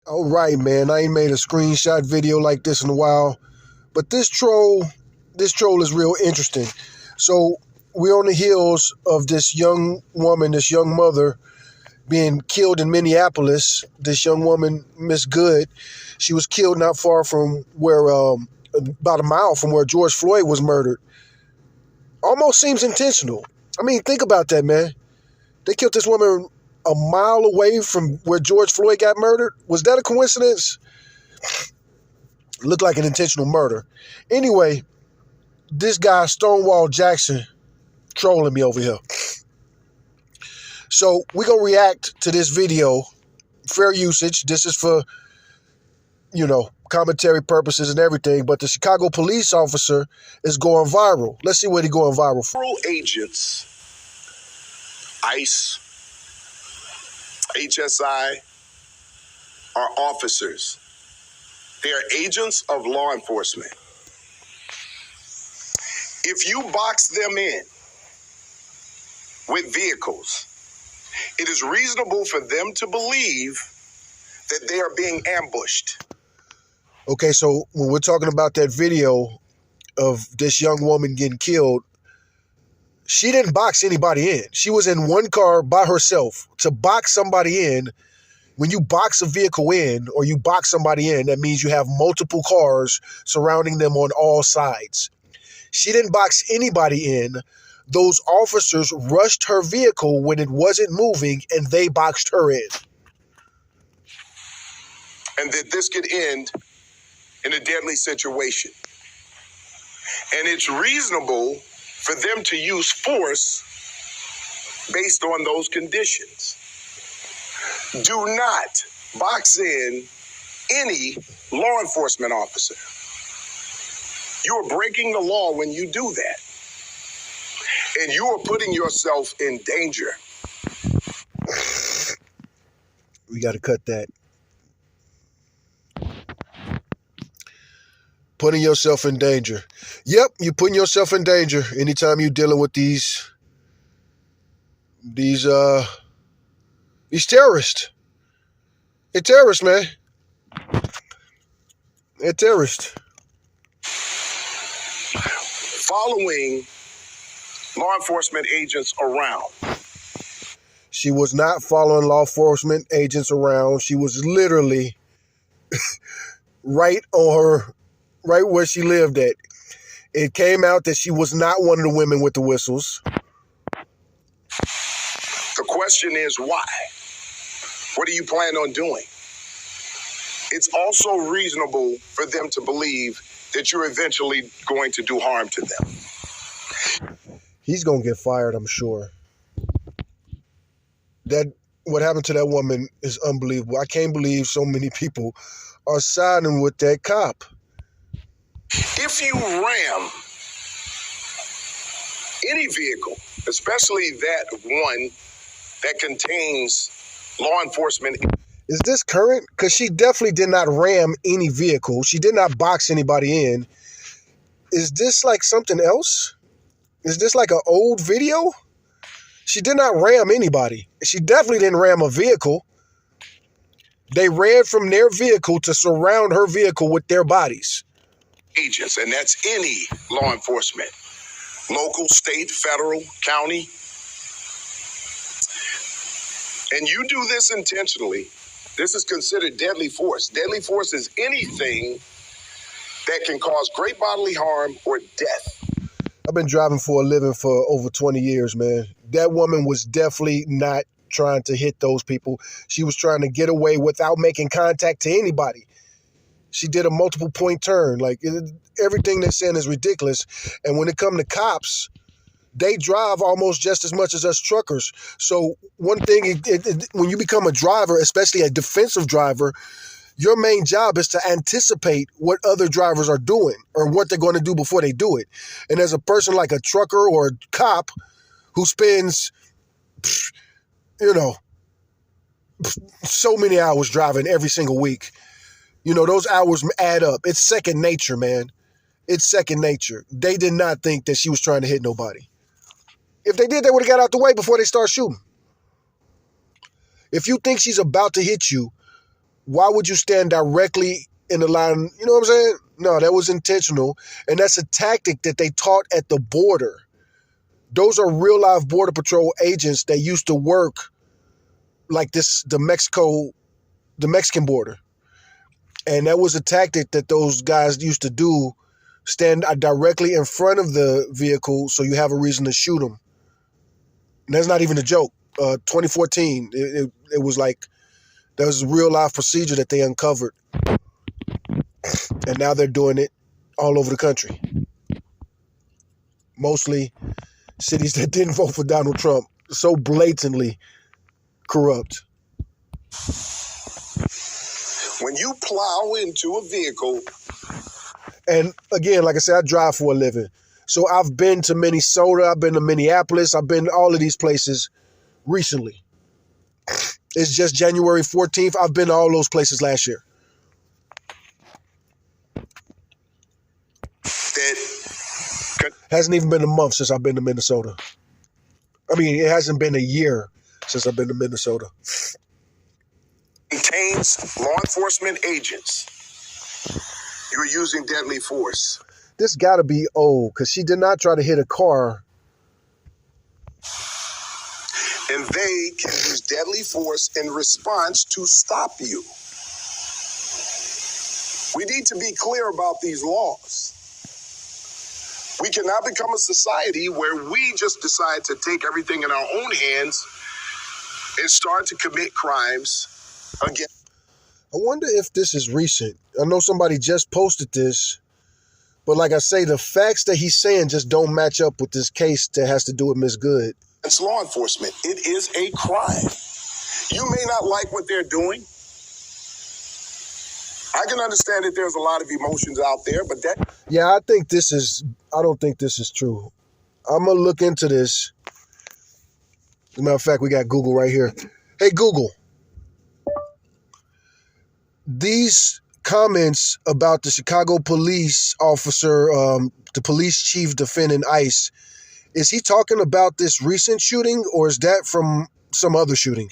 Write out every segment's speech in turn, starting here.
All right, man. I ain't made a screenshot video like this in a while, but this troll is real interesting. So we're on the heels of this young woman, this young mother being killed in Minneapolis. This young woman, Miss Good, she was killed not far from where, about a mile from where George Floyd was murdered. Almost seems intentional. I mean, think about that, man. They killed this woman a mile away from where George Floyd got murdered. Was that a coincidence? Looked like an intentional murder. Anyway, this guy, Stonewall Jackson, trolling me over here. So we're going to react to this video. Fair usage. This is for, commentary purposes and everything. But the Chicago police officer is going viral. Let's see what he's going viral for. Federal agents, ICE, HSI, are officers. They are agents of law enforcement. If you box them in with vehicles, it is reasonable for them to believe that they are being ambushed. Okay, so when we're talking about that video of this young woman getting killed, she didn't box anybody in. She was in one car by herself. To box somebody in, when you box a vehicle in or you box somebody in, that means you have multiple cars surrounding them on all sides. She didn't box anybody in. Those officers rushed her vehicle when it wasn't moving and they boxed her in. And that this could end in a deadly situation. And it's reasonable for them to use force based on those conditions. Do not box in any law enforcement officer. You are breaking the law when you do that. And you are putting yourself in danger. We got to cut that. Putting yourself in danger. Yep, you're putting yourself in danger anytime you're dealing with these terrorists. They're terrorists, man. They're terrorists. Following law enforcement agents around. She was not following law enforcement agents around. She was literally right where she lived at. It came out that she was not one of the women with the whistles. The question is why? What do you plan on doing? It's also reasonable for them to believe that you're eventually going to do harm to them. He's going to get fired, I'm sure. What happened to that woman is unbelievable. I can't believe so many people are siding with that cop. If you ram any vehicle, especially that one that contains law enforcement. Is this current? Because she definitely did not ram any vehicle. She did not box anybody in. Is this like something else? Is this like an old video? She did not ram anybody. She definitely didn't ram a vehicle. They ran from their vehicle to surround her vehicle with their bodies. Agents, and that's any law enforcement, local, state, federal, county. And you do this intentionally. This is considered deadly force. Deadly force is anything that can cause great bodily harm or death. I've been driving for a living for over 20 years, man. That woman was definitely not trying to hit those people. She was trying to get away without making contact to anybody. She did a multiple point turn. Everything they're saying is ridiculous. And when it comes to cops, they drive almost just as much as us truckers. So one thing, when you become a driver, especially a defensive driver, your main job is to anticipate what other drivers are doing or what they're going to do before they do it. And as a person like a trucker or a cop who spends, so many hours driving every single week, those hours add up. It's second nature, man. It's second nature. They did not think that she was trying to hit nobody. If they did, they would have got out the way before they start shooting. If you think she's about to hit you, Why would you stand directly in the line? You know what I'm saying? No, that was intentional. And that's a tactic that they taught at the border. Those are real live Border Patrol agents that used to work like this, the Mexican border. And that was a tactic that those guys used to do, stand directly in front of the vehicle so you have a reason to shoot them. And that's not even a joke. 2014, it was like, that was a real life procedure that they uncovered. And now they're doing it all over the country. Mostly cities that didn't vote for Donald Trump. So blatantly corrupt. When you plow into a vehicle, and again, like I said, I drive for a living. So I've been to Minnesota, I've been to Minneapolis, I've been to all of these places recently. It's just January 14th. I've been to all those places last year. that Hasn't even been a month since I've been to Minnesota. I mean, it hasn't been a year since I've been to Minnesota. contains law enforcement agents, you're using deadly force. This got to be old because she did not try to hit a car. And they can use deadly force in response to stop you. We need to be clear about these laws. We cannot become a society where we just decide to take everything in our own hands and start to commit crimes against. I wonder if this is recent. I know somebody just posted this, but like I say, the facts that he's saying just don't match up with this case that has to do with Miss Good. It's law enforcement. It is a crime. You may not like what they're doing. I can understand that there's a lot of emotions out there, but that... Yeah, I don't think this is true. I'm going to look into this. As a matter of fact, we got Google right here. Hey, Google. These comments about the Chicago police officer, the police chief defending ICE, is he talking about this recent shooting or is that from some other shooting?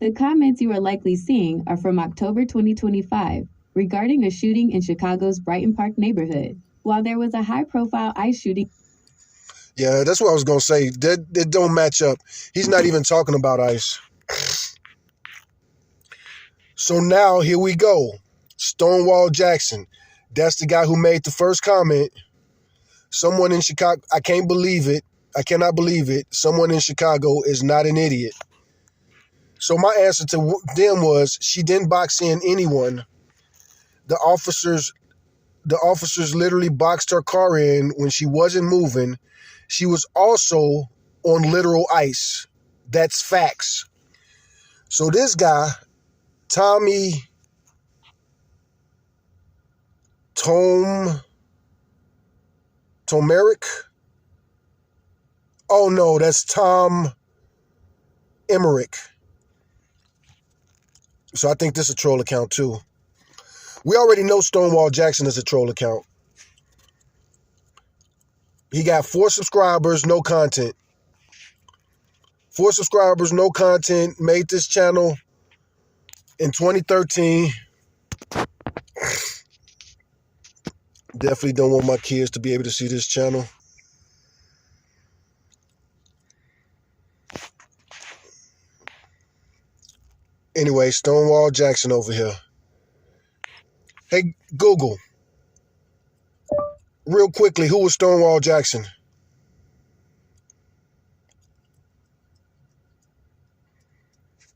The comments you are likely seeing are from October 2025 regarding a shooting in Chicago's Brighton Park neighborhood. While there was a high-profile ICE shooting... Yeah, that's what I was going to say. That don't match up. He's not even talking about ICE. So now, here we go. Stonewall Jackson. That's the guy who made the first comment. Someone in Chicago, I can't believe it. I cannot believe it. Someone in Chicago is not an idiot. So my answer to them was, she didn't box in anyone. The officers literally boxed her car in when she wasn't moving. She was also on literal ice. That's facts. So this guy, Tommy Tomeric. Oh no, that's Tom Emmerich. So I think this is a troll account too. We already know Stonewall Jackson is a troll account. He got 4 subscribers, no content. 4 subscribers, no content. Made this channel in 2013. Definitely don't want my kids to be able to see this channel. Anyway, Stonewall Jackson over here. Hey, Google. Real quickly, who was Stonewall Jackson?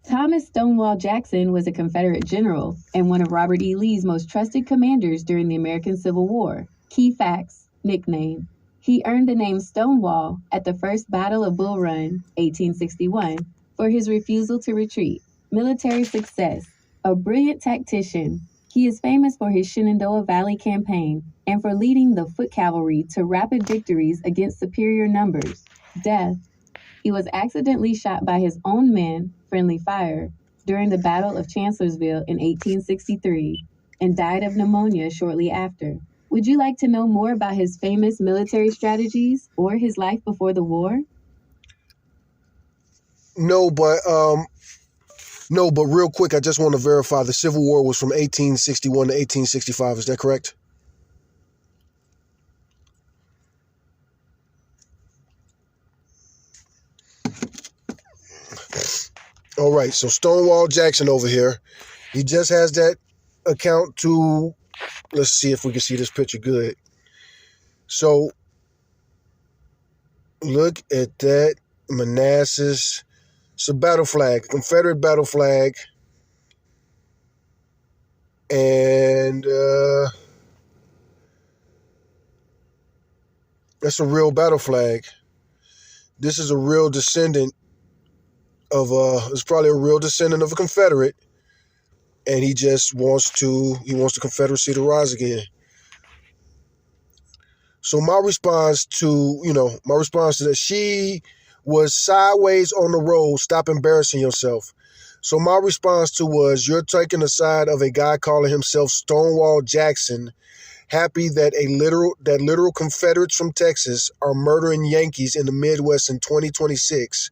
Thomas Stonewall Jackson was a Confederate general and one of Robert E. Lee's most trusted commanders during the American Civil War. Key facts, nickname. He earned the name Stonewall at the First Battle of Bull Run, 1861, for his refusal to retreat. Military success. A brilliant tactician, he is famous for his Shenandoah Valley campaign and for leading the foot cavalry to rapid victories against superior numbers. Death. He was accidentally shot by his own men, friendly fire, during the Battle of Chancellorsville in 1863 and died of pneumonia shortly after. Would you like to know more about his famous military strategies or his life before the war? No, but real quick, I just want to verify the Civil War was from 1861 to 1865. Is that correct? All right, so Stonewall Jackson over here, he just has that account to, let's see if we can see this picture good. So look at that Manassas. It's a battle flag, a Confederate battle flag. And that's a real battle flag. This is a real descendant of it's probably a real descendant of a Confederate, and he wants the Confederacy to rise again. So my response to that, she was sideways on the road, stop embarrassing yourself. So my response to was, you're taking the side of a guy calling himself Stonewall Jackson, happy that literal Confederates from Texas are murdering Yankees in the Midwest in 2026,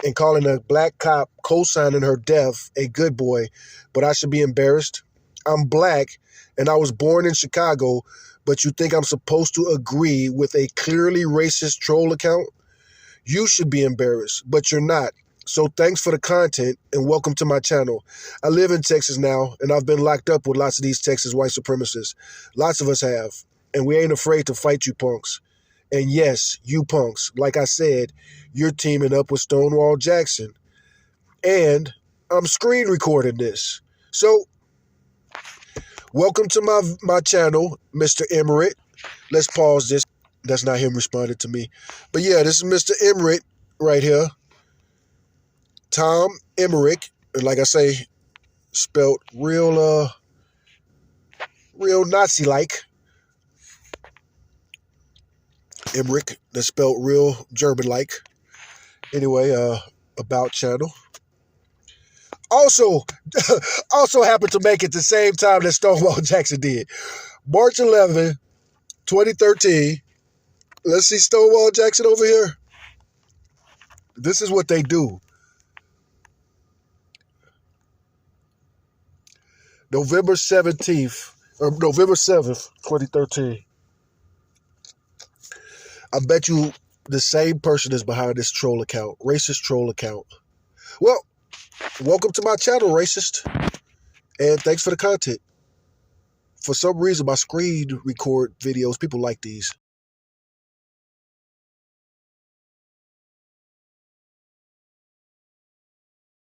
and calling a black cop co-signing her death a good boy, but I should be embarrassed. I'm black and I was born in Chicago, but you think I'm supposed to agree with a clearly racist troll account? You should be embarrassed, but you're not. So thanks for the content and welcome to my channel. I live in Texas now, and I've been locked up with lots of these Texas white supremacists. Lots of us have, and we ain't afraid to fight you punks. And yes, you punks, like I said, you're teaming up with Stonewall Jackson. And I'm screen recording this. So, welcome to my channel, Mr. Emmerich. Let's pause this. That's not him responding to me. But yeah, this is Mr. Emmerich right here. Tom Emmerich. And like I say, spelled real Nazi-like. Emmerich, that's spelled real German-like. Anyway, about channel. Also happened to make it the same time that Stonewall Jackson did. March 11, 2013. Let's see Stonewall Jackson over here. This is what they do. November 17th, or November 7th, 2013. I bet you the same person is behind this troll account, racist troll account. Well, welcome to my channel, racist. And thanks for the content. For some reason, my screen record videos, people like these.